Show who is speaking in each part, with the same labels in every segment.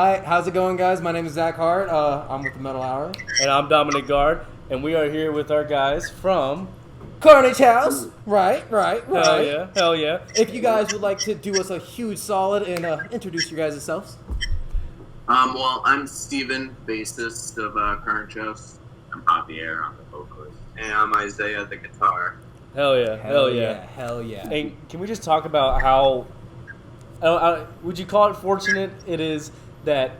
Speaker 1: Hi, how's it going, guys? My name is Zach Hart. I'm with the Metal Hour.
Speaker 2: And I'm Dominic Guard, and we are here with our guys from
Speaker 1: Carnage House. Right.
Speaker 2: Hell yeah.
Speaker 1: If you guys would like to do us a huge solid and introduce your guys yourselves.
Speaker 3: Well, I'm Steven, bassist of Carnage House. I'm Javier, I'm the vocalist. And I'm Isaiah, the guitar.
Speaker 2: Hell yeah.
Speaker 1: Hell yeah.
Speaker 2: And can we just talk about how, would you call it fortunate it is that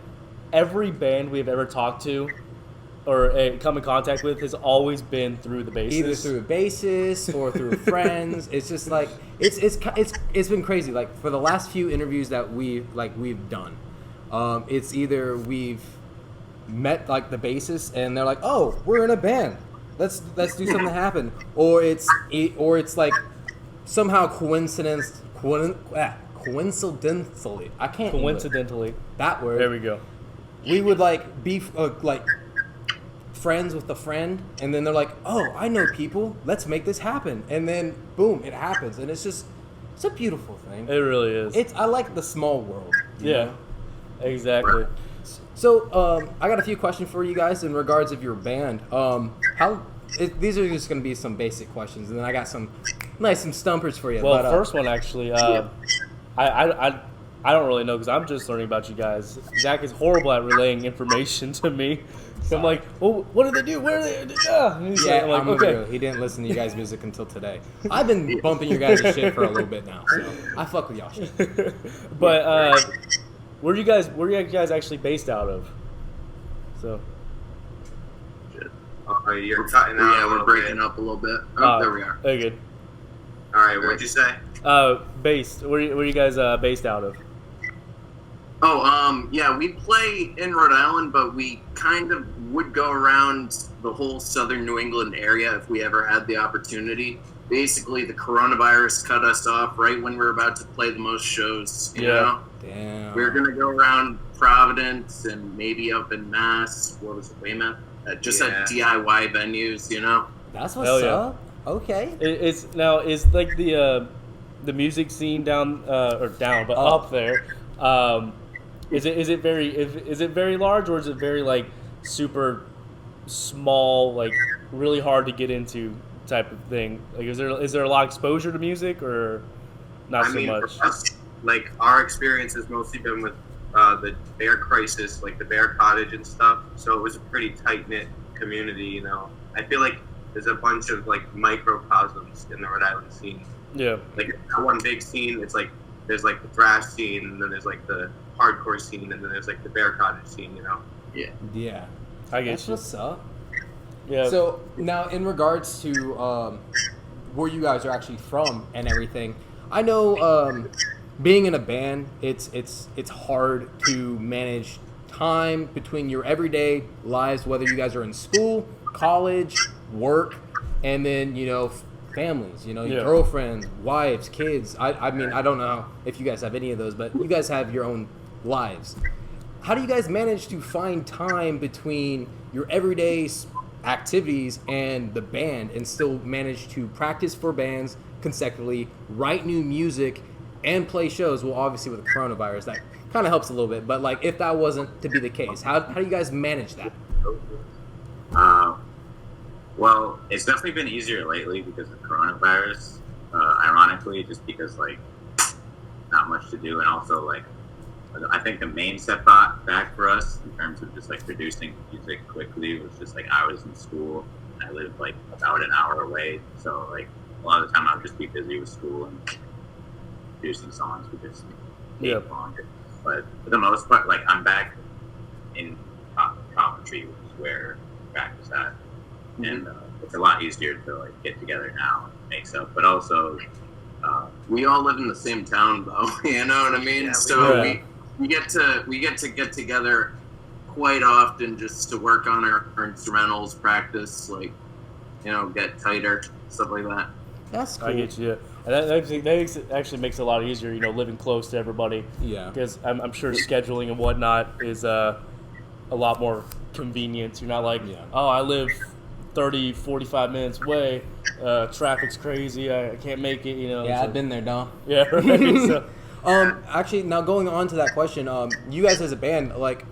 Speaker 2: every band we've ever talked to or come in contact with has always been through the bassist?
Speaker 1: Either through a bassist or through friends. It's just like, it's been crazy. Like, for the last few interviews that we've done, it's either we've met like the bassist and they're like, oh, we're in a band, let's do something happen, or it's like somehow coincidentally, I can't
Speaker 2: Coincidentally,
Speaker 1: that word,
Speaker 2: there we go,
Speaker 1: we would like be like friends with a friend, and then they're like, oh, I know people, let's make this happen, and then boom, it happens, and it's a beautiful thing.
Speaker 2: it really is.
Speaker 1: I like the small world. You know?
Speaker 2: Exactly.
Speaker 1: So, I got a few questions for you guys in regards of your band. These are just going to be some basic questions, and then I got some stumpers for you.
Speaker 2: Well, first one actually, I don't really know because I'm just learning about you guys. Zach is horrible at relaying information to me. So I'm like, well, what do they do? Where are they? And he's like,
Speaker 1: I'm
Speaker 2: okay.
Speaker 1: real. He didn't listen to you guys' music until today. I've been bumping your guys' shit for a little bit now, so I fuck with y'all shit.
Speaker 2: But where are you guys actually based out of? So.
Speaker 3: You're cutting out. Yeah, we're breaking up a little bit. Oh, there we are.
Speaker 2: Very good.
Speaker 3: All right, what'd you say?
Speaker 2: Based. Where are you guys based out of?
Speaker 3: Oh, yeah, we play in Rhode Island, but we kind of would go around the whole southern New England area if we ever had the opportunity. Basically, the coronavirus cut us off right when we were about to play the most shows, you know?
Speaker 1: Damn.
Speaker 3: We were going to go around Providence and maybe up in Mass. What was it, Weymouth? At DIY venues, you know?
Speaker 1: That's what's up. Okay.
Speaker 2: Is like the music scene down up there. Is it very large, or is it very like super small, like really hard to get into type of thing? Like, is there a lot of exposure to music, or not so much?
Speaker 3: For us, like, our experience has mostly been with the Bear Crisis, like the Bear Cottage and stuff. So it was a pretty tight knit community, you know. I feel like there's a bunch of like microcosms in the Rhode Island scene.
Speaker 2: Yeah.
Speaker 3: Like, it's not one big scene. It's like there's like the thrash scene, and then there's like the hardcore scene, and then there's like the Bear Cottage scene, you know.
Speaker 1: Yeah.
Speaker 2: I guess.
Speaker 1: That's what's up.
Speaker 2: Yeah.
Speaker 1: So now, in regards to where you guys are actually from and everything, I know being in a band, it's hard to manage time between your everyday lives, whether you guys are in school, college, work, and then families, your girlfriends, wives, kids. I mean, I don't know if you guys have any of those, but you guys have your own lives. How do you guys manage to find time between your everyday activities and the band and still manage to practice for bands consecutively, write new music, and play shows? Well, obviously with the coronavirus, that kind of helps a little bit, but like if that wasn't to be the case, how do you guys manage that?
Speaker 4: Well, it's definitely been easier lately because of coronavirus, ironically, just because like not much to do, and also like I think the main step back for us in terms of just like producing music quickly was just like I was in school and I lived like about an hour away, so like a lot of the time I would just be busy with school and producing songs would just take longer. But for the most part, like I'm back in Coventry, which is where I practice at, and it's a lot easier to like get together now and make stuff. But also,
Speaker 3: we all live in the same town, though. You know what I mean?
Speaker 2: Yeah,
Speaker 3: we get to get together quite often just to work on our instrumentals, practice, like get tighter, stuff like that.
Speaker 1: That's cool.
Speaker 2: I get you. And that actually makes it a lot easier, living close to everybody.
Speaker 1: Yeah.
Speaker 2: Because I'm sure scheduling and whatnot is a lot more convenient. You're not like, oh, I live 30, 45 minutes away. Traffic's crazy. I can't make it,
Speaker 1: Yeah, I've been there, dog.
Speaker 2: Yeah, right. So,
Speaker 1: Actually, now going on to that question, you guys as a band, like,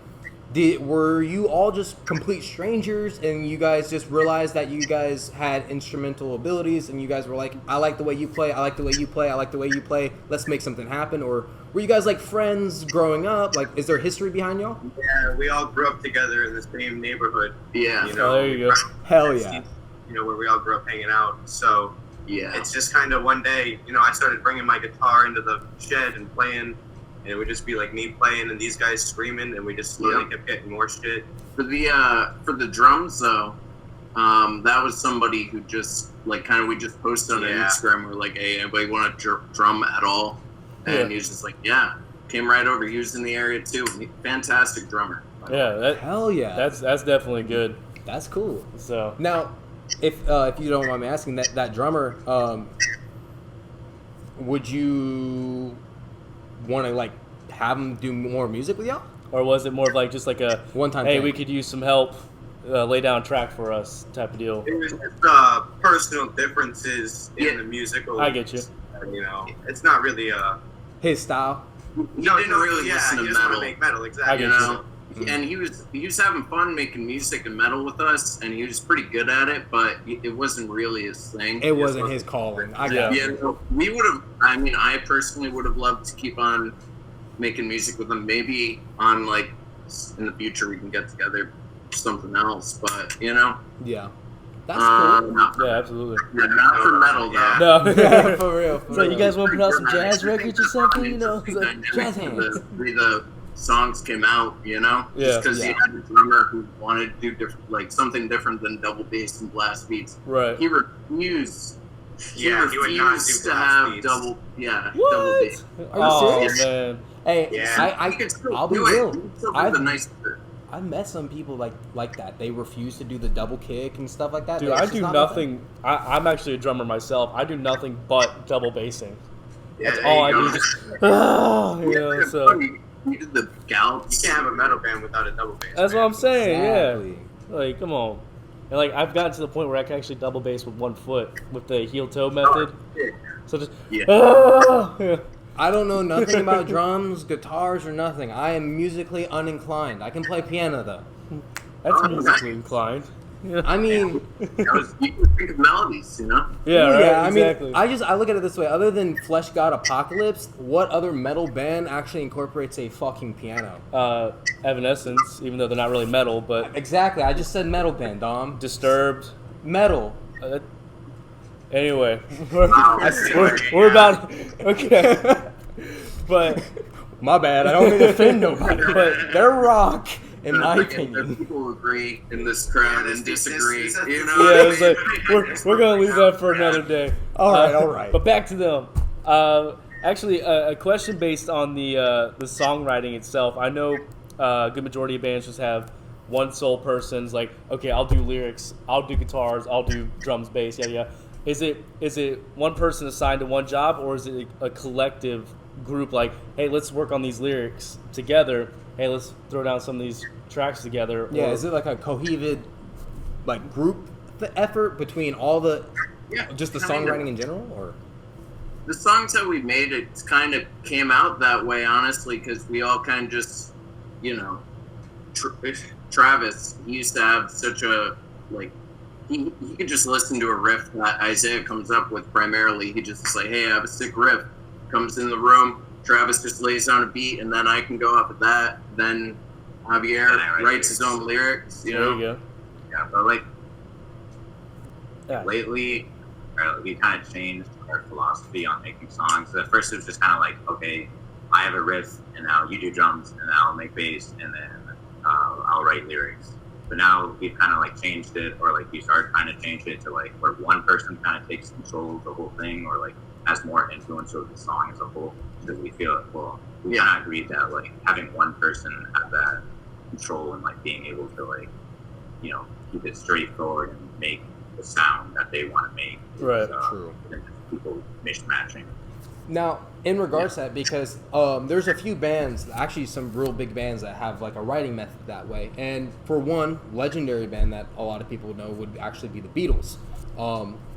Speaker 1: were you all just complete strangers and you guys just realized that you guys had instrumental abilities and you guys were like, I like the way you play, I like the way you play, I like the way you play, let's make something happen? Or were you guys like friends growing up? Like, is there history behind y'all?
Speaker 5: Yeah, we all grew up together in the same neighborhood.
Speaker 3: Yeah.
Speaker 5: You know,
Speaker 2: there you go.
Speaker 1: Hell yeah.
Speaker 5: You know, where we all grew up hanging out. So
Speaker 3: Yeah.
Speaker 5: it's just kind of one day, you know, I started bringing my guitar into the shed and playing, and it would just be like me playing and these guys screaming, and we just slowly kept getting more shit.
Speaker 3: For the drums though, that was somebody who just like kind of we just posted on Instagram. We're like, hey, anybody want to drum at all? And he was just like, yeah. Came right over. He was in the area too. Fantastic drummer.
Speaker 2: Yeah,
Speaker 1: Hell yeah.
Speaker 2: that's definitely good.
Speaker 1: That's cool.
Speaker 2: So
Speaker 1: Now, if you don't mind me asking, that drummer, would you want to like have him do more music with y'all?
Speaker 2: or was it more of like just like a
Speaker 1: One-time
Speaker 2: hey,
Speaker 1: thing.
Speaker 2: we could use some help, lay down a track for us type of deal?
Speaker 5: It was just personal differences in the musical.
Speaker 2: I get you.
Speaker 5: You know, it's not really
Speaker 1: His style.
Speaker 3: He didn't really listen to
Speaker 5: he just wanna
Speaker 3: metal.
Speaker 5: make metal,
Speaker 2: I
Speaker 5: exactly.
Speaker 2: get
Speaker 3: You know,
Speaker 1: Mhm.
Speaker 3: and he was having fun making music and metal with us, and he was pretty good at it, but it wasn't really his thing.
Speaker 1: It wasn't his calling. I got
Speaker 2: Yeah.
Speaker 1: you.
Speaker 3: Yeah, we would have. I mean, I personally would have loved to keep on making music with him. Maybe on like in the future we can get together for something else. But you know,
Speaker 1: Yeah. That's cool.
Speaker 3: not,
Speaker 2: Yeah, absolutely.
Speaker 3: not for metal though.
Speaker 2: No.
Speaker 1: Yeah, for real.
Speaker 2: So you guys want to put out some jazz records or something? You know, it's like,
Speaker 1: Jazz hands.
Speaker 3: The songs came out, you know,
Speaker 2: Yeah.
Speaker 3: just because he had a drummer who wanted to do different, like something different than double bass and blast beats.
Speaker 2: right.
Speaker 3: He refused.
Speaker 5: Yeah, he would not do
Speaker 3: refused to
Speaker 5: blast
Speaker 3: have
Speaker 5: beats.
Speaker 3: double bass.
Speaker 2: What?
Speaker 1: Are you
Speaker 2: Oh
Speaker 1: serious?
Speaker 2: man.
Speaker 1: Hey,
Speaker 5: Yeah.
Speaker 3: He could still
Speaker 1: I'll be
Speaker 3: do it.
Speaker 1: real.
Speaker 3: He could still do
Speaker 1: I've-
Speaker 3: the nice.
Speaker 1: I've met some people like that. They refuse to do the double kick and stuff like that.
Speaker 2: Dude,
Speaker 1: It's
Speaker 2: I
Speaker 1: just
Speaker 2: do
Speaker 1: not
Speaker 2: nothing. I'm actually a drummer myself. I do nothing but double bassing.
Speaker 5: Yeah,
Speaker 2: That's
Speaker 5: there
Speaker 2: all I
Speaker 5: you go.
Speaker 2: do. Just, you know, so
Speaker 3: You did the gallops.
Speaker 5: You can't have a metal band without a double bass.
Speaker 2: that's what I'm saying.
Speaker 1: Exactly.
Speaker 2: Yeah. Like, come on. And like, I've gotten to the point where I can actually double bass with one foot with the heel toe method. So just
Speaker 3: Yeah.
Speaker 2: yeah.
Speaker 1: I don't know nothing about drums, guitars, or nothing. I am musically uninclined. I can play piano though.
Speaker 2: That's musically inclined. Yeah.
Speaker 1: I mean,
Speaker 3: That was, you can think of melodies, you know.
Speaker 2: Yeah, right.
Speaker 1: yeah. I
Speaker 2: exactly.
Speaker 1: mean, I look at it this way. Other than Flesh God Apocalypse, what other metal band actually incorporates a fucking piano?
Speaker 2: Evanescence, even though they're not really metal, but
Speaker 1: Exactly. I just said metal band, Dom.
Speaker 2: Disturbed.
Speaker 1: Metal.
Speaker 2: Anyway,
Speaker 3: Wow.
Speaker 2: we're about okay, but
Speaker 1: My bad. I don't mean to offend nobody, but they're rock, in my
Speaker 3: The
Speaker 1: opinion.
Speaker 3: people agree in this crowd and disagree.
Speaker 5: this-
Speaker 3: You know.
Speaker 2: yeah, it's like we're gonna leave that for another day.
Speaker 1: All right.
Speaker 2: But back to them. Actually, a question based on the songwriting itself. I know a good majority of bands just have one sole person's like, okay, I'll do lyrics, I'll do guitars, I'll do drums, bass, yada yada. Is it one person assigned to one job, or is it a collective group? Like, hey, let's work on these lyrics together. Hey, let's throw down some of these tracks together.
Speaker 1: Yeah,
Speaker 2: Or-
Speaker 1: is it like a cohesive, like group effort between all the,
Speaker 3: Yeah,
Speaker 1: just the
Speaker 3: kind of.
Speaker 1: songwriting in general, or?
Speaker 3: The songs that we made, it kind of came out that way, honestly, because we all kind of just, you know, Travis, he used to have such a, like, he could just listen to a riff that Isaiah comes up with primarily. He just like, hey, I have a sick riff. Comes in the room, Travis just lays down a beat, and then I can go off of that. Then Javier
Speaker 4: And I write
Speaker 3: writes his
Speaker 4: lyrics.
Speaker 3: own lyrics, you
Speaker 2: there
Speaker 3: know?
Speaker 2: you go.
Speaker 4: Yeah, but like
Speaker 2: Yeah.
Speaker 4: lately, we kind of changed our philosophy on making songs. At first, it was just kind of like, okay, I have a riff, and now you do drums, and I'll make bass, and then I'll write lyrics. But now we've kind of like changed it, or like we started kind of changed it to like where one person kind of takes control of the whole thing, or like has more influence over the song as a whole. Because we feel, well, we kind of agreed that like having one person have that control and like being able to like, you know, keep it straightforward and make the sound that they want to make.
Speaker 2: Right.
Speaker 1: True.
Speaker 4: Than just people mishmatching.
Speaker 1: Now, in regards to that, because there's a few bands, actually some real big bands that have like a writing method that way. And for one, legendary band that a lot of people know would actually be the Beatles.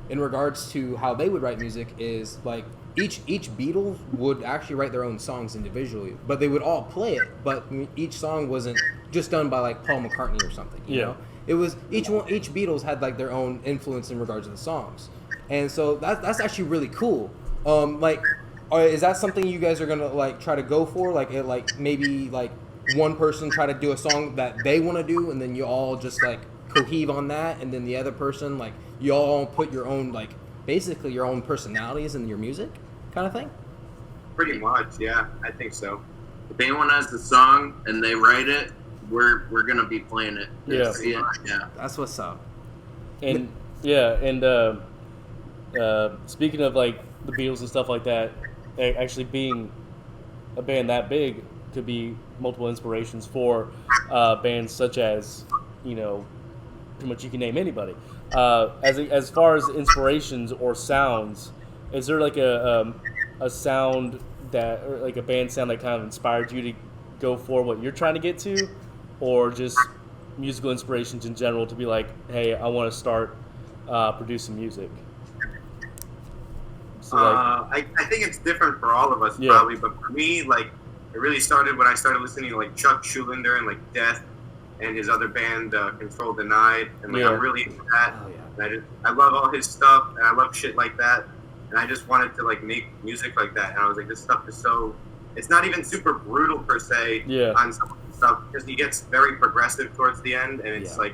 Speaker 1: in regards to how they would write music is like each Beatle would actually write their own songs individually, but they would all play it. But each song wasn't just done by like Paul McCartney or something. You know? It was each Beatles had like their own influence in regards to the songs, and so that's actually really cool. Is that something you guys are gonna like try to go for? Like maybe like one person try to do a song that they want to do, and then you all just like coheve on that, and then the other person like you all put your own like basically your own personalities in your music, kind of thing.
Speaker 5: Pretty much, yeah, I think so.
Speaker 3: If anyone has the song and they write it, we're gonna be playing it.
Speaker 2: Yeah.
Speaker 1: That's what's up.
Speaker 2: And speaking of like the Beatles and stuff like that, actually being a band that big could be multiple inspirations for bands such as, you know, pretty much you can name anybody. As far as inspirations or sounds, is there like a sound that, or like a band sound that kind of inspired you to go for what you're trying to get to, or just musical inspirations in general to be like, hey, I want to start producing music? So like,
Speaker 5: I think it's different for all of us probably, but for me, like, it really started when I started listening to like Chuck Schuldiner and like Death and his other band Control Denied, and like I'm really into that.
Speaker 1: Oh, yeah.
Speaker 5: And I love all his stuff, and I love shit like that, and I just wanted to like make music like that. And I was like, this stuff is so, it's not even super brutal per se on some of the stuff, because he gets very progressive towards the end, and it's like,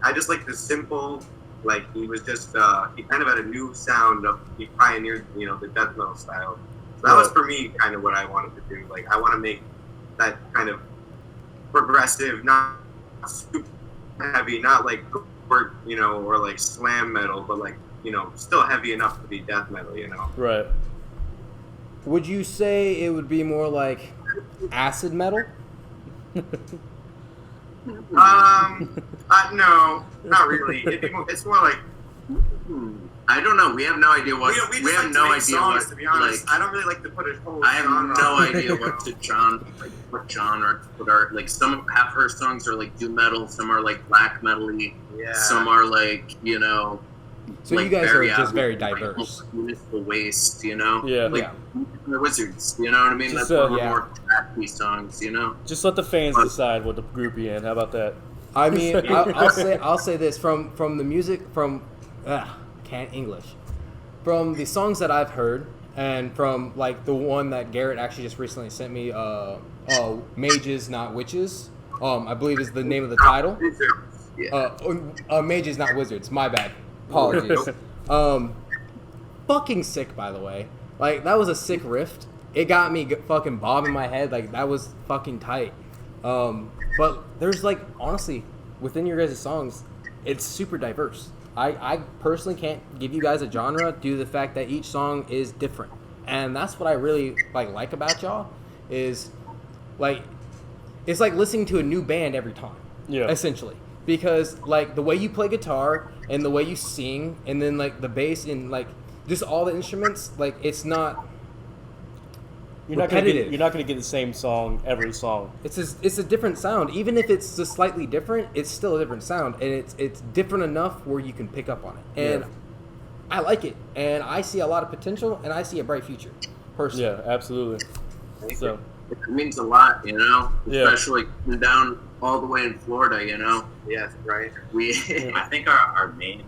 Speaker 5: I just like the simple, like he was just he kind of had a new sound of, he pioneered, you know, the death metal style. So that was for me kind of what I wanted to do. Like I want to make that kind of progressive, not super heavy, not like, you know, or like slam metal, but like, you know, still heavy enough to be death metal, you know.
Speaker 2: Right.
Speaker 1: Would you say it would be more like acid metal?
Speaker 5: No, not really. It's more like,
Speaker 3: I don't know. We have no idea what.
Speaker 5: we
Speaker 3: have
Speaker 5: like
Speaker 3: no
Speaker 5: to make
Speaker 3: idea
Speaker 5: songs,
Speaker 3: what.
Speaker 5: to be honest.
Speaker 3: Like,
Speaker 5: I don't really like to put a whole
Speaker 3: I have
Speaker 5: genre
Speaker 3: no
Speaker 5: on it.
Speaker 3: idea what genre to put our, like, some half her songs are like doom metal, some are like black metal-y, some are like, you know.
Speaker 1: So
Speaker 3: like
Speaker 1: you guys are just
Speaker 3: out,
Speaker 1: very
Speaker 3: like,
Speaker 1: diverse.
Speaker 3: Municipal Waste, you know.
Speaker 2: Yeah.
Speaker 3: Like the Wizards, you know what I mean?
Speaker 2: Just,
Speaker 3: That's one of more happy songs, you know.
Speaker 2: Just let the fans decide what the group you're in. How about that?
Speaker 1: I mean, I'll say this from the music can't English, from the songs that I've heard, and from like the one that Garrett actually just recently sent me, Mages Not Witches, I believe is the name of the title. Mages Not Wizards. My bad. Apologies. Fucking sick, by the way. Like that was a sick riff. It got me fucking bobbing my head. Like that was fucking tight. But there's like, honestly, within your guys' songs, it's super diverse. I personally can't give you guys a genre due to the fact that each song is different. And that's what I really like about y'all is like, it's like listening to a new band every time.
Speaker 2: Yeah.
Speaker 1: Essentially. Because like the way you play guitar and the way you sing and then like the bass and like just all the instruments, like it's not
Speaker 2: You're not
Speaker 1: repetitive.
Speaker 2: You're not gonna get the same song every song.
Speaker 1: It's a different sound. Even if it's just slightly different, it's still a different sound, and it's different enough where you can pick up on it. And I like it, and I see a lot of potential, and I see a bright future. Personally,
Speaker 2: Yeah, absolutely. So
Speaker 3: It means a lot, you know,
Speaker 2: Yeah.
Speaker 3: especially down all the way in Florida, you know.
Speaker 5: Yes, right.
Speaker 4: I think our main,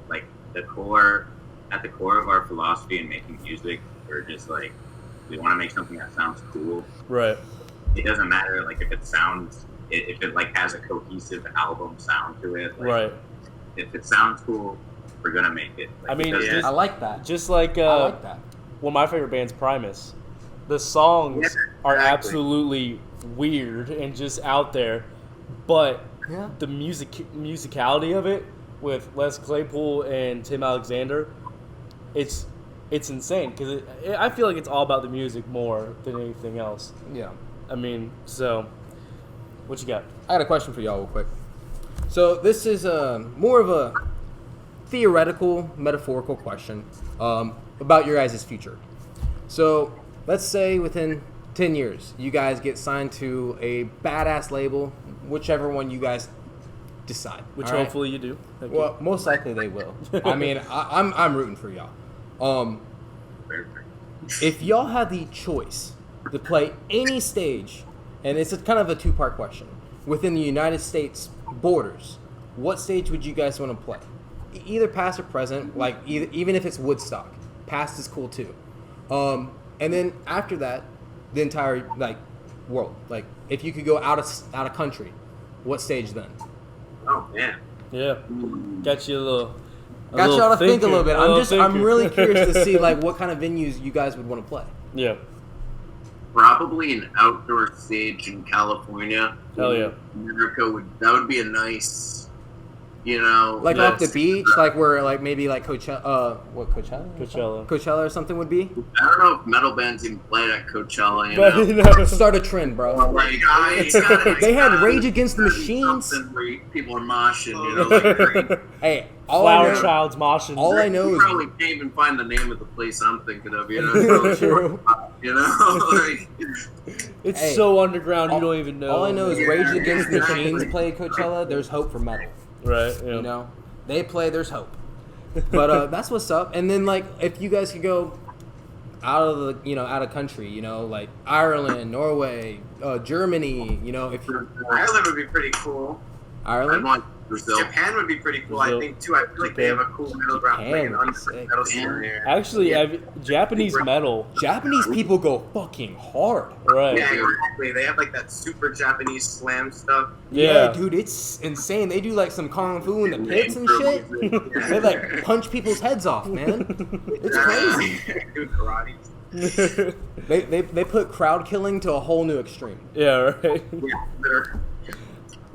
Speaker 4: like at the core of our philosophy in making music, we're just like, we want to make something that sounds cool.
Speaker 2: right.
Speaker 4: It doesn't matter like if it like has a cohesive album sound to it. Like,
Speaker 2: Right.
Speaker 4: If it sounds cool, we're gonna make it. Like,
Speaker 2: I mean,
Speaker 4: because-
Speaker 2: just-
Speaker 1: I like that.
Speaker 2: Just like
Speaker 1: I like that.
Speaker 2: one of my favorite bands, Primus. The songs are
Speaker 5: exactly.
Speaker 2: absolutely weird and just out there, but
Speaker 1: Yeah.
Speaker 2: the musicality of it with Les Claypool and Tim Alexander, it's insane because I feel like it's all about the music more than anything else.
Speaker 1: Yeah.
Speaker 2: I mean, so what you got?
Speaker 1: I got a question for y'all real quick. So this is more of a theoretical, metaphorical question about your guys' future. So let's say within 10 years, you guys get signed to a badass label, whichever one you guys decide.
Speaker 2: Which
Speaker 1: all right?
Speaker 2: hopefully you do. Thank
Speaker 1: Well, most likely they will. I mean, I'm rooting for y'all. If y'all had the choice to play any stage, and it's kind of a two-part question, within the United States borders, what stage would you guys want to play? Either past or present, like even if it's Woodstock, past is cool too. And then after that, the entire like world. Like if you could go out of country, what stage then?
Speaker 5: Oh man.
Speaker 2: Yeah. Got you a little.
Speaker 1: Got y'all to think a little bit. I'm really
Speaker 2: thinker.
Speaker 1: curious to see like what kind of venues you guys would want to play.
Speaker 2: Yeah.
Speaker 3: Probably an outdoor stage in California.
Speaker 2: Hell yeah.
Speaker 3: America would be a nice, you know,
Speaker 1: Like off the beach, like where like maybe like Coachella, Coachella or something would be.
Speaker 3: I don't know if metal bands even played at Coachella. You
Speaker 2: But,
Speaker 3: know,
Speaker 2: you know,
Speaker 1: Start a trend, bro.
Speaker 3: like it's gotta-
Speaker 1: They had
Speaker 3: it's
Speaker 1: Rage
Speaker 3: gotta
Speaker 1: Against the
Speaker 3: be
Speaker 1: Machines.
Speaker 3: something where people are moshing. You know, like,
Speaker 1: Hey, all I
Speaker 2: Flower
Speaker 1: know,
Speaker 2: Child's moshing.
Speaker 1: all I know
Speaker 3: you
Speaker 1: is
Speaker 3: probably can't even find the name of the place I'm thinking of. You know,
Speaker 1: True.
Speaker 3: you know, like,
Speaker 2: It's
Speaker 1: Hey,
Speaker 2: so underground you don't even know.
Speaker 1: all I know is
Speaker 3: Yeah.
Speaker 1: Rage Against the Machines play at Coachella. There's hope for metal.
Speaker 2: Right. Yeah.
Speaker 1: You know, they play. There's hope. But that's what's up. And then like if you guys could go out of country, you know, like Ireland, Norway, Germany, you know, if you're
Speaker 5: Ireland would be pretty cool.
Speaker 3: I
Speaker 1: Ireland.
Speaker 3: want Brazil.
Speaker 5: Japan would be pretty cool,
Speaker 2: Brazil.
Speaker 5: I think, too. I feel like they have a cool middle ground, like an
Speaker 1: Japan would be
Speaker 5: underground
Speaker 1: sick.
Speaker 5: metal scene there.
Speaker 2: Actually, Japanese metal.
Speaker 1: Japanese people go fucking hard.
Speaker 2: Right.
Speaker 5: Yeah, exactly. They have like that super Japanese slam stuff.
Speaker 2: Yeah.
Speaker 1: Dude, it's insane. They do like some kung fu in the pits and shit. They like punch people's heads off, man. It's crazy.
Speaker 5: Do karate.
Speaker 1: They put crowd killing to a whole new extreme.
Speaker 2: Yeah. Right.
Speaker 3: They're-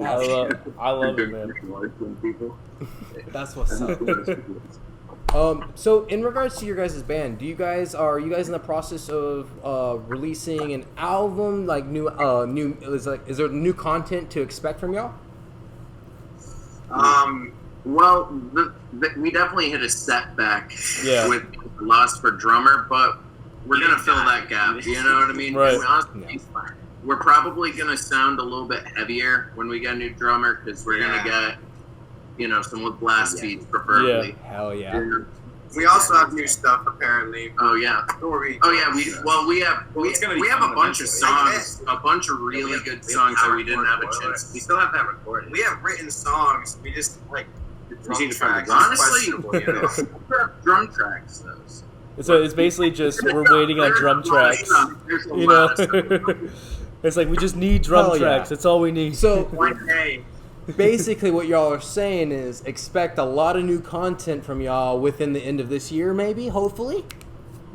Speaker 2: I love it, man.
Speaker 1: That's what's up. So in regards to your guys' band, are you guys in the process of releasing an album? Like is there new content to expect from y'all?
Speaker 3: Well, we definitely hit a setback
Speaker 2: Yeah.
Speaker 3: with loss for drummer, but we're gonna fill that gap. You know what I mean?
Speaker 2: Right.
Speaker 3: And honestly, we're probably gonna sound a little bit heavier when we get a new drummer because we're gonna get, you know, some with blast beats preferably.
Speaker 1: Hell yeah.
Speaker 5: We also have new stuff, apparently.
Speaker 3: Oh yeah.
Speaker 5: Don't worry.
Speaker 3: Oh yeah. We have a bunch of songs, a bunch of really good songs that we didn't have a chance.
Speaker 4: We still have that recorded.
Speaker 5: We have written songs. We just like the drum
Speaker 4: need to find
Speaker 5: tracks.
Speaker 4: the-
Speaker 3: Honestly,
Speaker 5: questionable, you know?
Speaker 3: drum tracks though.
Speaker 2: So it's basically just we're waiting on drum tracks.
Speaker 3: There's a
Speaker 2: You know.
Speaker 3: lot of stuff.
Speaker 2: It's like we just need drum
Speaker 1: Hell yeah.
Speaker 2: tracks. That's all we need.
Speaker 1: So
Speaker 5: One day.
Speaker 1: basically what y'all are saying is expect a lot of new content from y'all within the end of this year, maybe, hopefully.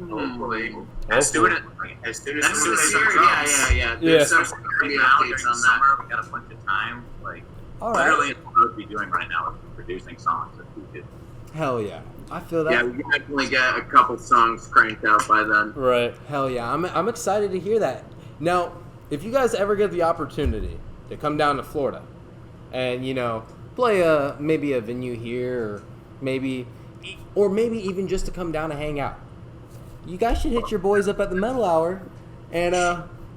Speaker 3: Hopefully.
Speaker 5: As soon as
Speaker 3: That's
Speaker 5: we
Speaker 3: this
Speaker 5: play some
Speaker 3: year.
Speaker 5: drums.
Speaker 3: Yeah.
Speaker 2: Yeah.
Speaker 3: There's some
Speaker 4: Right
Speaker 3: early
Speaker 4: now, during
Speaker 3: updates
Speaker 4: the
Speaker 3: on that.
Speaker 4: summer, we got a bunch of time. Like,
Speaker 1: All right.
Speaker 4: literally, what we would be doing right now is producing songs if we could.
Speaker 1: Hell yeah. I feel that.
Speaker 3: Yeah, we can definitely get a couple songs cranked out by then.
Speaker 2: Right.
Speaker 1: Hell yeah, I'm excited to hear that. Now, if you guys ever get the opportunity to come down to Florida and, you know, play maybe a venue here or maybe even just to come down and hang out, you guys should hit your boys up at the Metal Hour and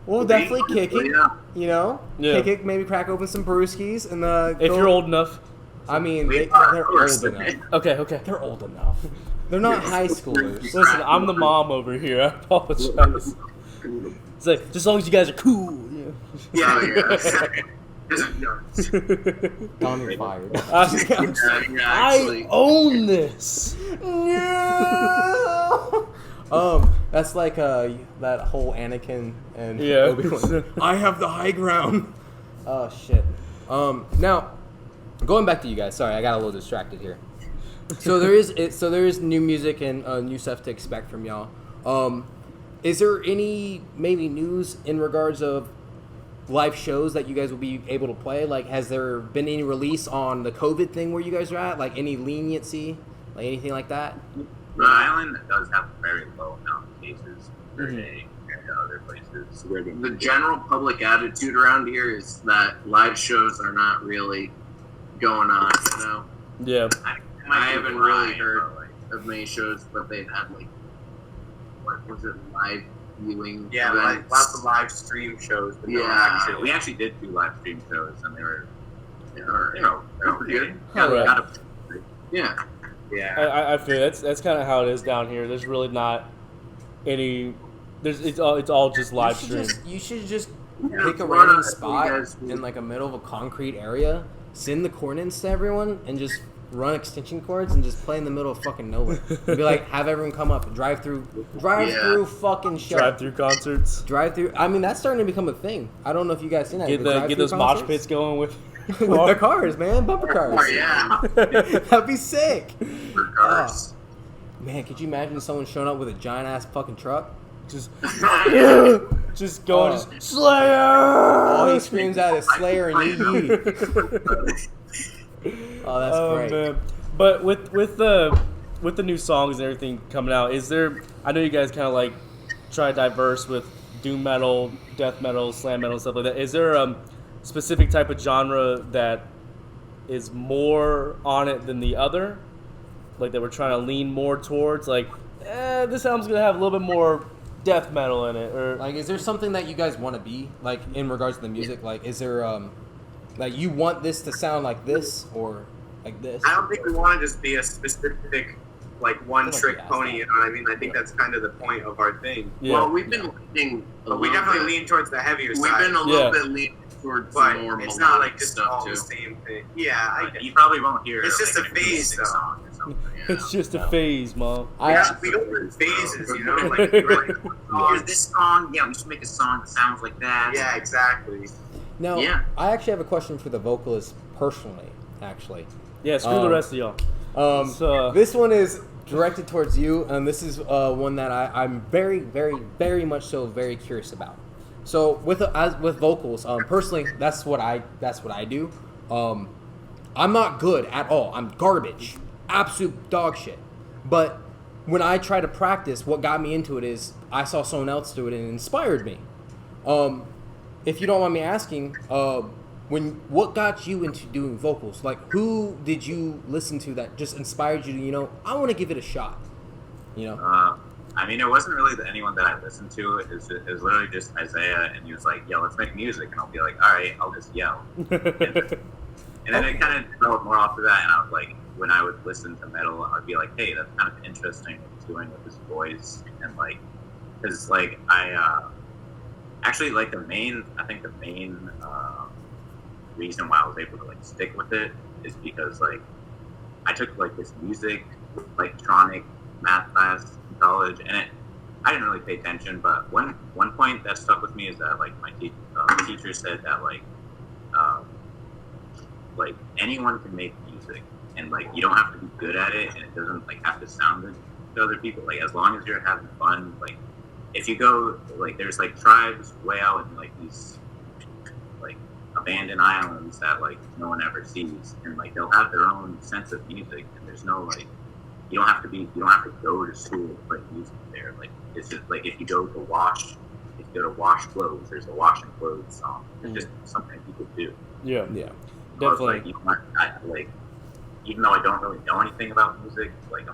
Speaker 1: we'll definitely kick it,
Speaker 3: Yeah.
Speaker 1: you know?
Speaker 2: Yeah.
Speaker 1: Kick it, maybe crack open some brewskis and
Speaker 2: If you're old enough.
Speaker 1: I mean,
Speaker 3: We
Speaker 1: they're
Speaker 3: are, of
Speaker 1: old
Speaker 3: course.
Speaker 1: enough.
Speaker 2: Okay.
Speaker 1: They're old enough. They're not high schoolers.
Speaker 2: Listen, I'm the mom over here. I apologize. It's like, just as long as you guys are cool.
Speaker 5: Yeah.
Speaker 1: Donnie fired.
Speaker 3: Yeah,
Speaker 2: I
Speaker 3: actually.
Speaker 2: own this.
Speaker 1: No. That's like that whole Anakin and
Speaker 2: Yeah.
Speaker 1: Obi-Wan. I have the high ground. Oh shit. Now, going back to you guys. Sorry, I got a little distracted here. So there is new music and new stuff to expect from y'all. Is there any maybe news in regards of live shows that you guys will be able to play? Like, has there been any release on the COVID thing where you guys are at? Like, any leniency, like anything like that?
Speaker 4: Rhode Island does have a very low amount of cases per day compared to other places.
Speaker 3: The general public attitude around here is that live shows are not really going on, you know?
Speaker 2: Yeah.
Speaker 3: I haven't really heard of many shows, but they've had, like, what was it, live viewing
Speaker 5: Yeah, like
Speaker 3: events?
Speaker 5: lots of live stream shows. But no
Speaker 3: Yeah.
Speaker 5: actual.
Speaker 4: We actually did 2 live stream shows, and they were They're
Speaker 3: pretty good.
Speaker 4: Yeah.
Speaker 3: Yeah.
Speaker 2: I feel that's kind of how it is down here. There's really not any. It's all just live stream.
Speaker 1: You should just
Speaker 3: Yeah,
Speaker 1: pick a
Speaker 3: Florida,
Speaker 1: random
Speaker 3: I think
Speaker 1: spot
Speaker 3: guys-
Speaker 1: in like a middle of a concrete area, send the coordinates to everyone, and just run extension cords and just play in the middle of fucking nowhere. And be like, have everyone come up, drive through fucking show.
Speaker 2: Drive through concerts.
Speaker 1: Drive through. I mean, that's starting to become a thing. I don't know if you guys seen that.
Speaker 2: Get those mosh pits going with.
Speaker 1: with the cars, man, bumper cars.
Speaker 3: Oh, yeah.
Speaker 1: That'd be sick.
Speaker 3: Cars.
Speaker 1: Man, could you imagine someone showing up with a giant ass fucking truck?
Speaker 2: Just going, just Slayer.
Speaker 1: All he screams out is Slayer and Yee Yee. Oh, that's great.
Speaker 2: Man. But with the new songs and everything coming out, is there? I know you guys kind of like try to diverse with doom metal, death metal, slam metal, stuff like that. Is there a specific type of genre that is more on it than the other? Like that we're trying to lean more towards? Like, this album's gonna have a little bit more death metal in it, or
Speaker 1: Like, is there something that you guys want to be like in regards to the music? Like, is there like you want this to sound like this or like this?
Speaker 5: I don't think we want to just be a specific, like, one-trick
Speaker 1: Yeah,
Speaker 5: pony, you know what I mean? I think that's kind of the point of our thing.
Speaker 2: yeah.
Speaker 3: Well, we've been leaning.
Speaker 5: But we definitely lean towards the heavier
Speaker 3: We've
Speaker 5: side.
Speaker 3: been a
Speaker 2: Yeah.
Speaker 3: little bit leaning towards
Speaker 5: but
Speaker 3: more
Speaker 5: it's not like
Speaker 3: melodic
Speaker 5: just
Speaker 3: stuff
Speaker 5: all
Speaker 3: too.
Speaker 5: the same thing. Yeah, I get
Speaker 4: You probably won't hear.
Speaker 5: It's just
Speaker 4: like,
Speaker 5: a phase,
Speaker 4: acoustic
Speaker 5: though.
Speaker 4: song or something.
Speaker 2: It's just a phase, Mom.
Speaker 5: we go through phases, you know? Like, you're like,
Speaker 4: Here's this song. Yeah, we should make a song that sounds like that.
Speaker 5: yeah, exactly.
Speaker 1: Now,
Speaker 3: Yeah.
Speaker 1: I actually have a question for the vocalist personally. Actually,
Speaker 2: Yeah, screw the rest of y'all. So-
Speaker 1: this one is directed towards you, and this is one that I'm very, very, very much so very curious about. So with vocals, personally, that's what I do. I'm not good at all. I'm garbage, absolute dog shit. But when I try to practice, what got me into it is I saw someone else do it and it inspired me. If you don't mind me asking, what got you into doing vocals? Like, who did you listen to that just inspired you to, I want to give it a shot,
Speaker 4: I mean, it wasn't really anyone that I listened to. It was literally just Isaiah, and he was like, "Yeah, let's make music," and I'll be like, "All right, I'll just yell." And then it kind of developed more after that, and I was like, when I would listen to metal, I'd be like, "Hey, that's kind of interesting what he's doing with his voice," and like, because like I actually like the main reason why I was able to like stick with it is because like I took like this music electronic math class in college, and I didn't really pay attention, but one point that stuck with me is that like my teacher said that like anyone can make music, and like you don't have to be good at it, and it doesn't like have to sound good to other people. Like as long as you're having fun, like if you go like there's like tribes way out in like these like abandoned islands that like no one ever sees, and like they'll have their own sense of music, and there's no like you don't have to go to school to play music there. Like it's just like if you go to wash clothes, there's a wash and clothes song. It's just something people do.
Speaker 2: Yeah,
Speaker 4: Definitely.
Speaker 2: definitely.
Speaker 4: Even though I don't really know anything about music, like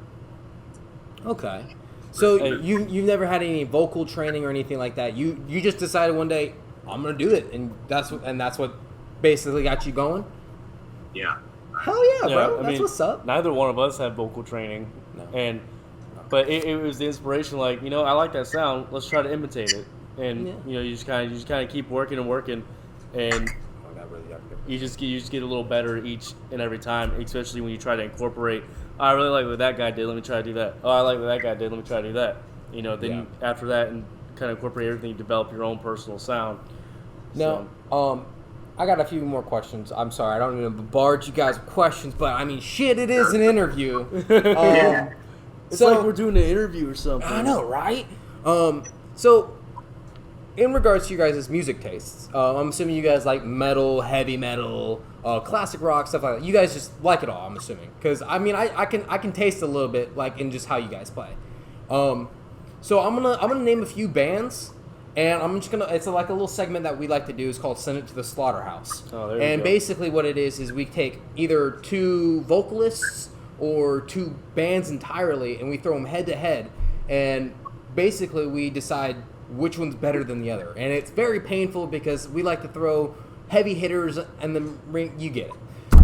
Speaker 1: Okay. So
Speaker 2: Hey.
Speaker 1: you've never had any vocal training or anything like that. You just decided one day I'm gonna do it, and that's what basically got you going.
Speaker 4: yeah.
Speaker 1: Hell yeah, bro.
Speaker 2: I
Speaker 1: That's
Speaker 2: mean,
Speaker 1: what's up.
Speaker 2: Neither one of us had vocal training,
Speaker 1: No.
Speaker 2: but it was the inspiration. Like I like that sound. Let's try to imitate it, and
Speaker 1: Yeah.
Speaker 2: you just kind of keep working, and you just get a little better each and every time. Especially when you try to incorporate. Oh, I really like what that guy did. Let me try to do that. Oh, I like what that guy did. Let me try to do that. Then you, after that, and kind of incorporate everything, you develop your own personal sound.
Speaker 1: Now, I got a few more questions. I'm sorry, I don't mean to bombard you guys with questions, but I mean, shit, it is an interview.
Speaker 2: It's like we're doing an interview or something.
Speaker 1: I know, right? So, in regards to you guys' music tastes, I'm assuming you guys like metal, heavy metal, classic rock, stuff like that. You guys just like it all, I'm assuming, because I mean, I can taste a little bit like in just how you guys play. So I'm gonna name a few bands. And I'm just it's like a little segment that we like to do. It's called Send It to the Slaughterhouse.
Speaker 2: Oh, there you
Speaker 1: and
Speaker 2: go.
Speaker 1: basically what it is we take either two vocalists or two bands entirely, and we throw them head to head. And basically we decide which one's better than the other. And it's very painful because we like to throw heavy hitters and then you get it.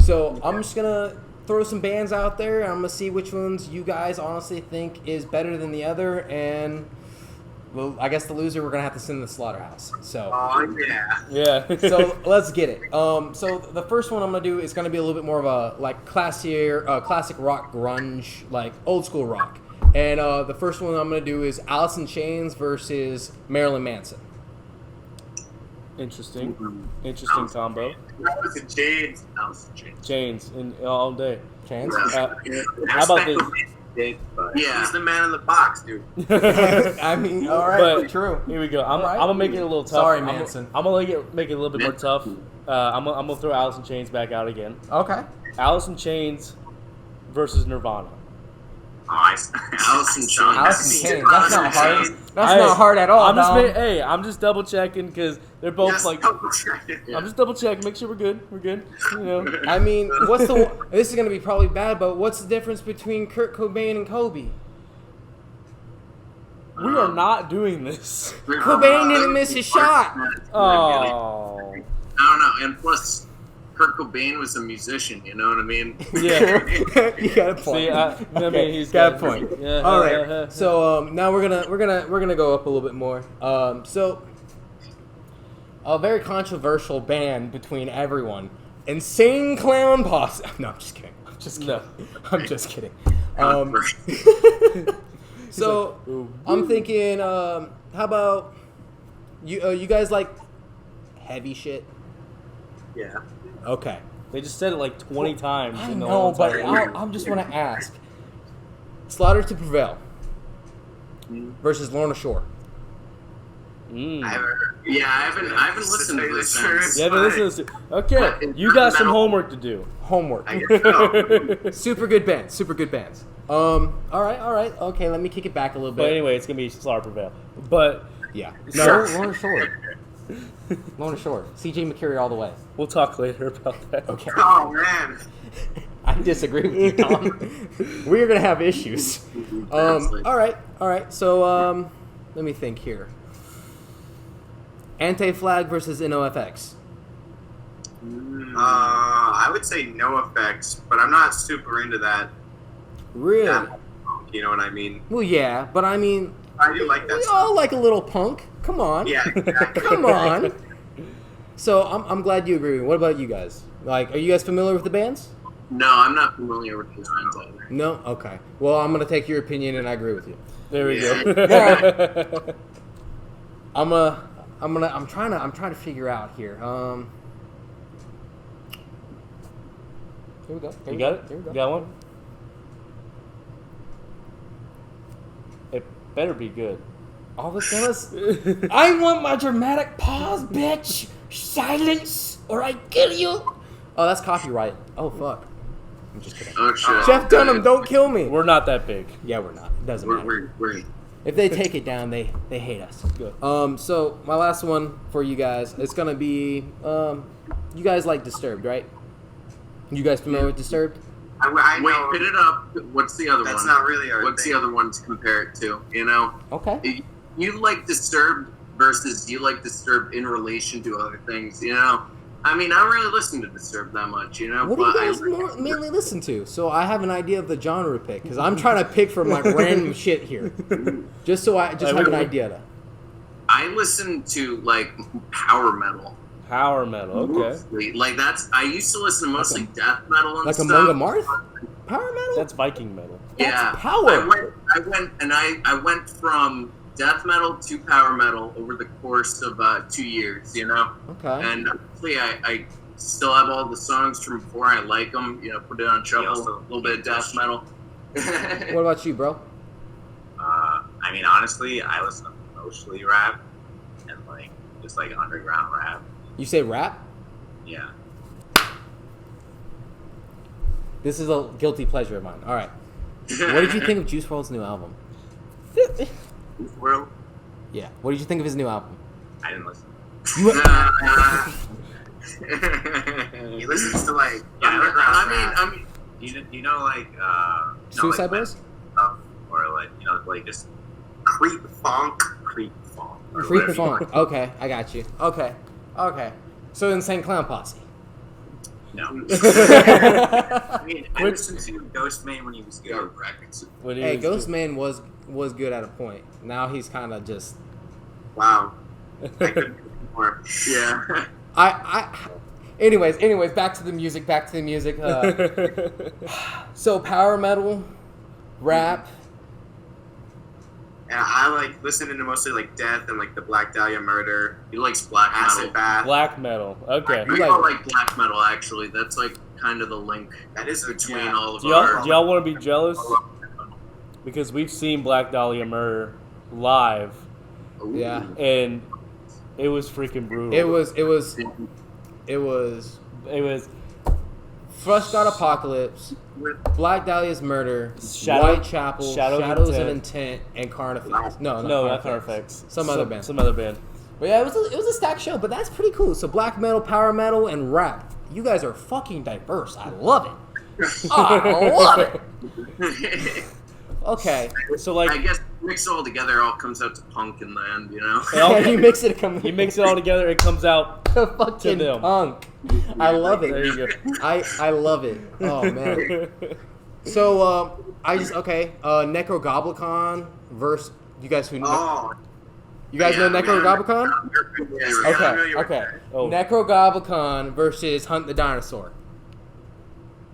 Speaker 1: So I'm just gonna throw some bands out there. I'm gonna see which ones you guys honestly think is better than the other, and well, I guess the loser we're gonna have to send to the slaughterhouse. So.
Speaker 5: Oh yeah.
Speaker 2: Yeah.
Speaker 1: So let's get it. So the first one I'm gonna do is gonna be a little bit more of a like classic rock grunge, like old school rock. And the first one I'm gonna do is Alice in Chains versus Marilyn Manson.
Speaker 2: Interesting combo.
Speaker 5: Alice in Chains.
Speaker 2: Chains in all day.
Speaker 1: Chains.
Speaker 2: How about this?
Speaker 3: Yeah.
Speaker 5: He's the man in the box, dude.
Speaker 1: I mean, all right,
Speaker 2: But
Speaker 1: true.
Speaker 2: Here we go. I'm
Speaker 1: All right.
Speaker 2: gonna make it a little tough.
Speaker 1: Sorry, Manson.
Speaker 2: I'm gonna make it a little bit more tough. I'm gonna throw Alice in Chains back out again.
Speaker 1: Okay.
Speaker 2: Alice in Chains versus Nirvana.
Speaker 3: Alice in Chains.
Speaker 1: Alice in Chains. That's not hard. That's not hard at all.
Speaker 2: I'm just double checking because they're both
Speaker 5: Yes,
Speaker 2: like.
Speaker 3: Yeah.
Speaker 2: I'm just double checking, make sure we're good. We're good. You know.
Speaker 1: I mean, this is gonna be probably bad, but what's the difference between Kurt Cobain and Kobe?
Speaker 2: We are not doing this.
Speaker 1: Cobain didn't miss his shot.
Speaker 2: Oh.
Speaker 3: I don't know. And plus, Kurt Cobain was a musician. You know what I mean?
Speaker 2: Yeah.
Speaker 1: You got a point.
Speaker 2: See, I mean, he's
Speaker 1: got a point.
Speaker 2: Yeah.
Speaker 1: All right. So now we're gonna go up a little bit more. So a very controversial band between everyone, Insane Clown Posse. No, I'm just kidding. I'm just kidding. So I'm thinking, how about you? You guys like heavy shit?
Speaker 5: Yeah.
Speaker 1: Okay.
Speaker 2: They just said it like 20 times.
Speaker 1: I
Speaker 2: in the
Speaker 1: know,
Speaker 2: whole
Speaker 1: but
Speaker 2: entire
Speaker 1: I just want to ask: Slaughter to Prevail versus Lorna Shore.
Speaker 2: Mm.
Speaker 3: I haven't listened to this.
Speaker 2: Yeah, but listen. Okay, you got some homework to do.
Speaker 1: Homework.
Speaker 5: I guess so.
Speaker 1: Super good bands. All right. Okay, let me kick it back a little bit.
Speaker 2: But anyway, it's gonna be Slaughter Prevail. But
Speaker 1: Yeah.
Speaker 2: Sure.
Speaker 1: No, Lorna Shore. Lorna Shore. CJ McCurry all the way.
Speaker 2: we'll talk later about that.
Speaker 1: Okay.
Speaker 5: Oh man.
Speaker 1: I disagree with you, Tom. We're gonna have issues. All right. So let me think here. Anti-Flag versus NoFX.
Speaker 5: I would say no effects, but I'm not super into that.
Speaker 1: Really?
Speaker 5: You know what I mean?
Speaker 1: Well, yeah, but I mean,
Speaker 5: I do like that
Speaker 1: we
Speaker 5: stuff.
Speaker 1: all like a little punk. Come on.
Speaker 5: Yeah. Exactly.
Speaker 1: Come on. So I'm glad you agree with me. What about you guys? Like, are you guys familiar with the bands?
Speaker 3: No, I'm not familiar with these bands either.
Speaker 1: No. Okay. Well, I'm gonna take your opinion, and I agree with you.
Speaker 2: There we
Speaker 3: Yeah.
Speaker 2: go.
Speaker 1: I'm trying to figure out here. Here we go.
Speaker 2: You got it?
Speaker 1: Here we go.
Speaker 2: You got one? It better be good.
Speaker 1: All the fellas. I want my dramatic pause, bitch. Silence, or I kill you. Oh, that's copyright. Oh fuck. I'm just kidding.
Speaker 3: Oh shit.
Speaker 1: Jeff Dunham, don't kill me.
Speaker 2: We're not that big.
Speaker 1: Yeah, we're not. It doesn't matter.
Speaker 3: We're
Speaker 1: If they take it down, they hate us.
Speaker 2: Good.
Speaker 1: So my last one for you guys, it's gonna be, you guys like Disturbed, right? You guys familiar with Disturbed?
Speaker 5: I
Speaker 3: Wait,
Speaker 5: know.
Speaker 3: put it up. What's the other
Speaker 5: That's
Speaker 3: one?
Speaker 5: not really our
Speaker 3: What's
Speaker 5: thing.
Speaker 3: the other one to compare it to? You know,
Speaker 1: Okay.
Speaker 3: you like Disturbed versus you like Disturbed in relation to other things. You know, I mean, I don't really listen to Disturbed that much. You know,
Speaker 1: What do you
Speaker 3: but
Speaker 1: guys mainly listen to? So I have an idea of the genre pick, because I'm trying to pick from like random shit here, just so I have an idea.
Speaker 3: I listen to like power metal.
Speaker 2: Power metal, okay.
Speaker 3: Like I used to listen to mostly death metal and
Speaker 1: Like
Speaker 3: stuff.
Speaker 1: Among Amarth? Power metal?
Speaker 2: That's Viking metal.
Speaker 1: That's power.
Speaker 3: I went from death metal to power metal over the course of 2 years, you know?
Speaker 1: Okay.
Speaker 3: And honestly, I still have all the songs from before. I like them, you know, put it on shuffle, a little bit of death metal.
Speaker 1: What about you, bro?
Speaker 4: I mean, honestly, I listen to mostly rap and like just like underground rap.
Speaker 1: You say rap?
Speaker 4: Yeah.
Speaker 1: This is a guilty pleasure of mine. All right. What did you think of Juice WRLD's new album?
Speaker 5: World.
Speaker 1: Yeah. What did you think of his new album?
Speaker 4: I didn't listen.
Speaker 5: He listens to like
Speaker 4: Yeah,
Speaker 5: underground rap.
Speaker 3: I mean,
Speaker 4: You know, like
Speaker 1: Suicide
Speaker 4: like,
Speaker 1: Boys?
Speaker 4: stuff, or like like just
Speaker 5: Creep funk.
Speaker 4: creep funk. or
Speaker 1: Freak
Speaker 4: whatever.
Speaker 1: Funk. Okay, I got you. Okay. So Insane Clown Posse.
Speaker 4: No. I mean, I listened to Ghostman when he was good.
Speaker 1: Hey, Ghostman was good at a point. Now he's kind of just.
Speaker 5: Wow. I couldn't do more.
Speaker 3: Yeah.
Speaker 1: Anyways, back to the music. So power metal, rap.
Speaker 5: And I like listening to mostly like Death and like the Black Dahlia Murder.
Speaker 3: He likes black
Speaker 5: Acid
Speaker 3: metal.
Speaker 5: Bath.
Speaker 2: Black metal. Okay.
Speaker 3: We all like black metal, actually. That's like kind of the link
Speaker 5: That is
Speaker 3: between all of
Speaker 2: Do
Speaker 3: our.
Speaker 2: y'all want to be jealous? Because we've seen Black Dahlia Murder live,
Speaker 3: Ooh.
Speaker 1: Yeah.
Speaker 2: and it was freaking brutal.
Speaker 1: It was Fresh God Apocalypse, Black Dahlia's Murder, Whitechapel, Shadows of Intent, and Carnifex. No,
Speaker 2: not Carnifex.
Speaker 1: Some other band.
Speaker 2: Some other band.
Speaker 1: But yeah, it was a stacked show, but that's pretty cool. So black metal, power metal, and rap. You guys are fucking diverse. I love it. I love it. Okay.
Speaker 2: So like,
Speaker 3: I guess mix it all together, it all comes out to punk in the end, you know?
Speaker 1: You mix it
Speaker 2: all together, it comes out
Speaker 1: fucking
Speaker 2: to them.
Speaker 1: punk. I love it.
Speaker 2: There you go.
Speaker 1: I love it. Oh man. So Necrogoblicon versus you guys who know.
Speaker 5: Oh.
Speaker 1: You guys know Necrogoblicon?
Speaker 5: Okay.
Speaker 1: Okay.
Speaker 2: Oh.
Speaker 1: Necrogoblicon versus Hunt the Dinosaur.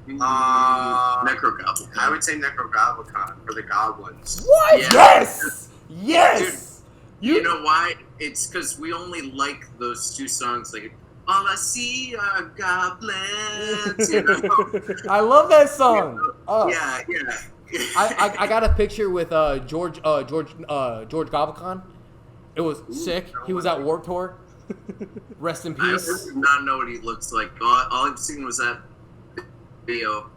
Speaker 3: Necrogoblicon.
Speaker 5: I would say Necrogoblicon for the goblins.
Speaker 1: What?
Speaker 3: Yeah.
Speaker 1: Yes.
Speaker 3: You know why? It's because we only like those two songs. Like, all I see are goblins. You know?
Speaker 1: I love that song. Oh.
Speaker 3: Yeah.
Speaker 1: I got a picture with George Goblicon. It was sick. He was at Warped Tour. Rest in
Speaker 3: I
Speaker 1: peace.
Speaker 3: do not know what he looks like. All I've seen was that video,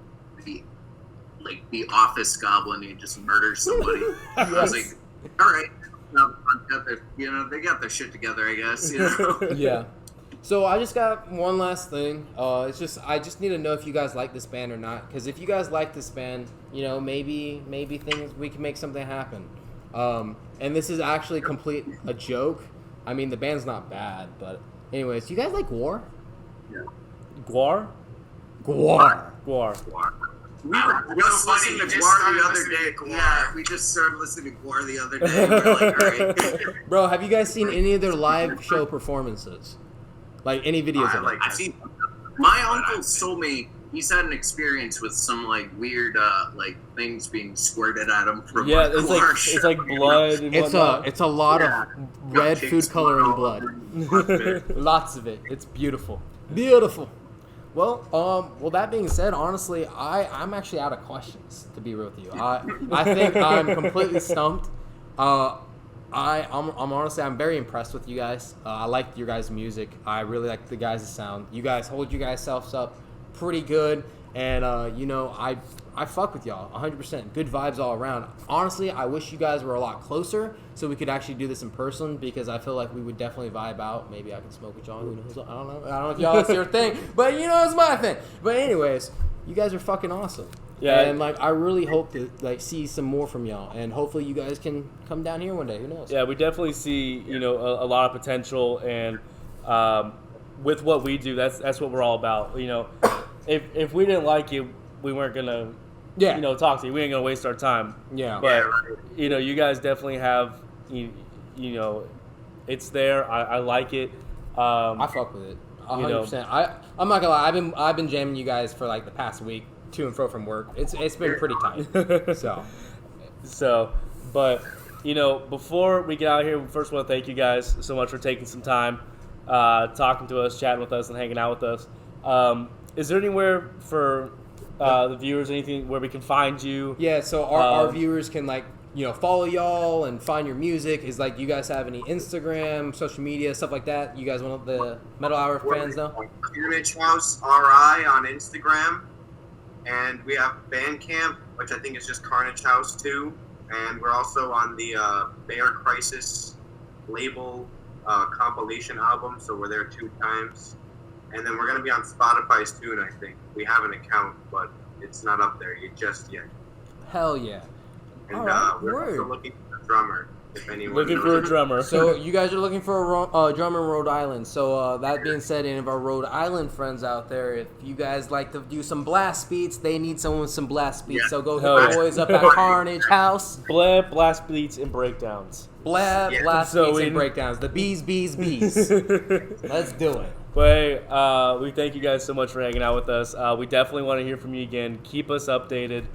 Speaker 3: the office goblin. He just murders somebody. I was like, all right, they got their shit together, I guess. You know?
Speaker 1: Yeah. So I just got one last thing. I just need to know if you guys like this band or not. Because if you guys like this band, maybe we can make something happen. And this is actually a joke. I mean, the band's not bad, but anyways, you guys like Gwar?
Speaker 3: Yeah.
Speaker 2: Gwar.
Speaker 3: We were just listening to
Speaker 5: just
Speaker 3: Gwar
Speaker 5: started
Speaker 3: the other
Speaker 5: listening
Speaker 3: day.
Speaker 5: to Gwar.
Speaker 3: Yeah, we just started listening to Gwar the other day. We're like, all right.
Speaker 1: Bro, have you guys seen any of their live show performances? Like any videos of it?
Speaker 3: I've seen. My uncle told me he's had an experience with some weird things being squirted at him from
Speaker 2: it's like blood. And
Speaker 1: It's a lot of red food coloring blood. Lots of it. It's beautiful. Beautiful. Well, that being said, honestly, I'm actually out of questions, to be real with you. I think I'm completely stumped. I'm honestly, I'm very impressed with you guys. I like your guys' music. I really like the guys' sound. You guys hold you guys selves up pretty good, and I fuck with y'all 100%. Good vibes all around. Honestly, I wish you guys were a lot closer so we could actually do this in person, because I feel like we would definitely vibe out. Maybe I can smoke with y'all. Who knows? I don't know if y'all, it's your thing, but it's my thing. But anyways, you guys are fucking awesome.
Speaker 2: Yeah.
Speaker 1: And I really hope to see some more from y'all, and hopefully you guys can come down here one day. Who knows?
Speaker 2: Yeah, we definitely see a lot of potential, and with what we do, that's what we're all about. If we didn't like you, we weren't gonna talk to you. We ain't gonna waste our time.
Speaker 1: Yeah.
Speaker 2: But you guys definitely have it's there. I like it.
Speaker 1: I fuck with it 100%. I'm not gonna lie. I've been jamming you guys for the past week, to and fro from work. It's been pretty tight.
Speaker 2: But before we get out of here, we first want to thank you guys so much for taking some time, talking to us, chatting with us, and hanging out with us. Is there anywhere for the viewers, anything where we can find you?
Speaker 1: Yeah, so our viewers can follow y'all and find your music. Is you guys have any Instagram, social media, stuff like that? You guys want the Metal Hour fans know?
Speaker 5: Carnage House RI on Instagram, and we have Bandcamp, which I think is just Carnage House too, and we're also on the Bear Crisis label compilation album, so we're there 2 times. And then we're going to be on Spotify soon, I think. We have an account, but it's not up there just yet.
Speaker 1: Hell yeah.
Speaker 5: And
Speaker 1: All right,
Speaker 5: we're also looking for a drummer. If anyone
Speaker 2: Looking for a drummer.
Speaker 1: So you guys are looking for a drummer in Rhode Island. So that being said, any of our Rhode Island friends out there, if you guys like to do some blast beats, they need someone with some blast beats.
Speaker 3: Yeah.
Speaker 1: So go hit
Speaker 2: Hell
Speaker 1: the
Speaker 2: yeah.
Speaker 1: boys up at Carnage House.
Speaker 2: Blab, blast beats, and breakdowns.
Speaker 1: Blast
Speaker 2: So
Speaker 1: beats
Speaker 2: in-
Speaker 1: and breakdowns. The bees. Let's do it.
Speaker 2: But hey, we thank you guys so much for hanging out with us. We definitely want to hear from you again. Keep us updated.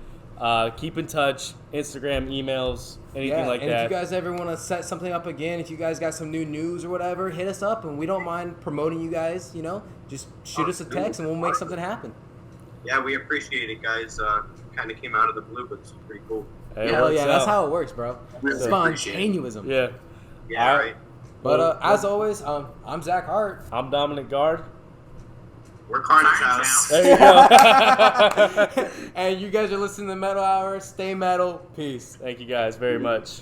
Speaker 2: Keep in touch. Instagram, emails, anything like
Speaker 1: and
Speaker 2: that.
Speaker 1: if you guys ever want to set something up again, if you guys got some new news or whatever, hit us up, and we don't mind promoting you guys. You know, just shoot us a text, and we'll make something happen.
Speaker 5: Yeah, we appreciate it, guys. Kind of came out of the blue, but it's pretty cool.
Speaker 2: Hey,
Speaker 1: Hell
Speaker 2: works
Speaker 1: yeah, that's
Speaker 2: out.
Speaker 1: how it works, bro.
Speaker 3: Really
Speaker 1: Spontaneousm.
Speaker 2: Yeah.
Speaker 5: Yeah,
Speaker 2: All
Speaker 5: right.
Speaker 1: But as always, I'm Zach Hart.
Speaker 2: I'm Dominic Guard.
Speaker 5: We're Carnage House.
Speaker 2: There you go.
Speaker 1: And you guys are listening to Metal Hour. Stay metal. Peace.
Speaker 2: Thank you guys very much.